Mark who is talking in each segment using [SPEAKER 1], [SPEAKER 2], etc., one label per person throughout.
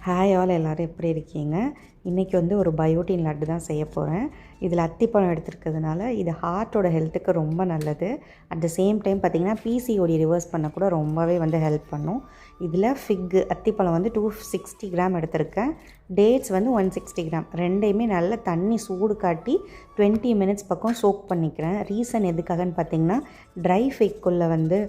[SPEAKER 1] Hi all எல்லோரும் எப்படி இருக்கீங்க? இன்றைக்கி வந்து ஒரு பயோட்டின் லட்டு தான் செய்ய போகிறேன். இதில் அத்திப்பழம் எடுத்துருக்கிறதுனால இது ஹார்ட்டோட ஹெல்த்துக்கு ரொம்ப நல்லது. அட் த சேம் டைம் பார்த்திங்கன்னா பிசிஓடி ரிவர்ஸ் பண்ண கூட ரொம்பவே வந்து ஹெல்ப் பண்ணும். இதில் அத்திப்பழம் வந்து 260 கிராம் எடுத்திருக்கேன். டேட்ஸ் வந்து 160 கிராம். ரெண்டையுமே நல்லா தண்ணி சூடு காட்டி 20 மினிட்ஸ் பக்கம் சோக் பண்ணிக்கிறேன். ரீசன் எதுக்காகன்னு பார்த்திங்கன்னா ட்ரை ஃபிக்குள்ளே வந்து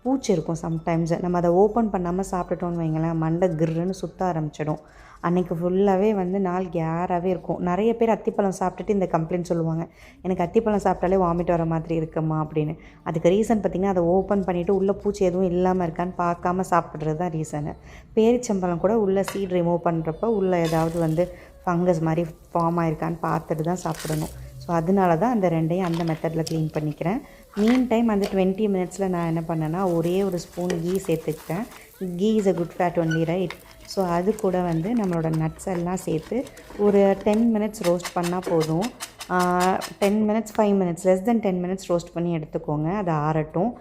[SPEAKER 1] பூச்சி இருக்கும். சம்டைம்ஸ் நம்ம அதை ஓப்பன் பண்ணாமல் சாப்பிட்டுட்டோன்னு வைங்களேன், மண்டை கிர்ன்னு சுற்ற ஆரம்பிச்சிடும். அன்றைக்கி ஃபுல்லாகவே வந்து நாள் கேராகவே இருக்கும். நிறைய பேர் அத்திப்பழம் சாப்பிட்டுட்டு இந்த கம்ப்ளைண்ட் சொல்லுவாங்க, எனக்கு அத்திப்பழம் சாப்பிட்டாலே வாமிட் வர மாதிரி இருக்குமா அப்படின்னு. அதுக்கு ரீசன் பார்த்திங்கன்னா அதை ஓப்பன் பண்ணிவிட்டு உள்ளே பூச்சி எதுவும் இல்லாமல் இருக்கான்னு பார்க்காம சாப்பிட்றது தான் ரீசனு. பேரிச்சம்பழம் கூட உள்ளே சீட் ரிமூவ் பண்ணுறப்ப உள்ளே ஏதாவது வந்து ஃபங்கஸ் மாதிரி ஃபார்ம் ஆகிருக்கான்னு பார்த்துட்டு தான் சாப்பிடணும். ஸோ அதனால தான் அந்த ரெண்டையும் அந்த மெத்தடில் க்ளீன் பண்ணிக்கிறேன். மீன் டைம் அந்த 20 மினிட்ஸில் நான் என்ன பண்ணேன்னா ஒரே ஒரு ஸ்பூன் கீ சேர்த்துக்கிட்டேன். Ghee is a good fat only, right? So அது கூட வந்து நம்மளோட நட்ஸ் எல்லாம் சேர்த்து ஒரு 10 மினிட்ஸ் ரோஸ்ட் பண்ணால் போதும். 10 minutes 5 minutes less than 10 minutes roast பண்ணி எடுத்துக்கோங்க. அது ஆறட்டும்.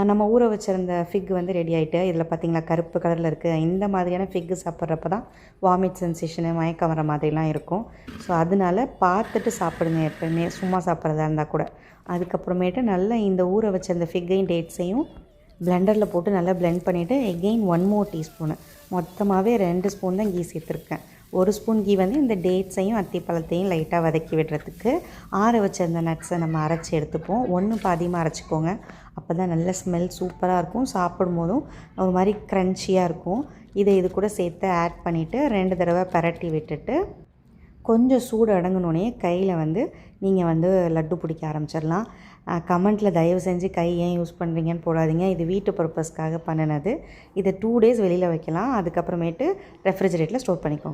[SPEAKER 1] நம்ம ஊற வச்சுருந்த ஃபிக் வந்து ரெடி ஆகிட்டு, இதில் பார்த்திங்களா கருப்பு கலரில் இருக்குது. இந்த மாதிரியான ஃபிக்கு சாப்பிட்றப்ப தான் வாமிட் சென்சேஷனு, மயக்கம் வர மாதிரிலாம் இருக்கும். ஸோ அதனால பார்த்துட்டு சாப்பிடுங்க எப்போயுமே, சும்மா சாப்பிட்றதா இருந்தால் கூட. அதுக்கப்புறமேட்டு நல்லா இந்த ஊற வச்ச அந்த ஃபிக்கையும் டேட்ஸையும் பிளெண்டரில் போட்டு நல்லா பிளெண்ட் பண்ணிவிட்டு எகெயின் 1 மோர் டீஸ்பூனு, மொத்தமாகவே 2 ஸ்பூன் தான் கீ சேர்த்துருக்கேன். 1 ஸ்பூன் கீ வந்து இந்த டேட்ஸையும் அத்திப்பழத்தையும் லைட்டாக வதக்கி விடுறதுக்கு. ஆற வச்ச அந்த நட்ஸை நம்ம அரைச்சி எடுத்துப்போம். ஒன்று பாதியமாக அரைச்சிக்கோங்க. அப்போ தான் நல்ல ஸ்மெல் சூப்பராக இருக்கும். சாப்பிடும் போதும் ஒரு மாதிரி க்ரன்ச்சியாக இருக்கும். இது கூட சேர்த்து ஆட் பண்ணிவிட்டு 2 தடவை பரட்டி விட்டுட்டு கொஞ்சம் சூடு அடங்கினோடனே கையில் வந்து நீங்கள் வந்து லட்டு பிடிக்க ஆரம்பிச்சிடலாம். கமெண்ட்டில் தயவு செஞ்சு கை ஏன் யூஸ் பண்ணுறீங்கன்னு போடாதீங்க. இது வீட்டு பர்பஸ்க்காக பண்ணினது. இதை 2 டேஸ் வெளியில் வைக்கலாம். அதுக்கப்புறமேட்டு ரெஃப்ரிஜரேட்டரில் ஸ்டோர் பண்ணிக்கோங்க.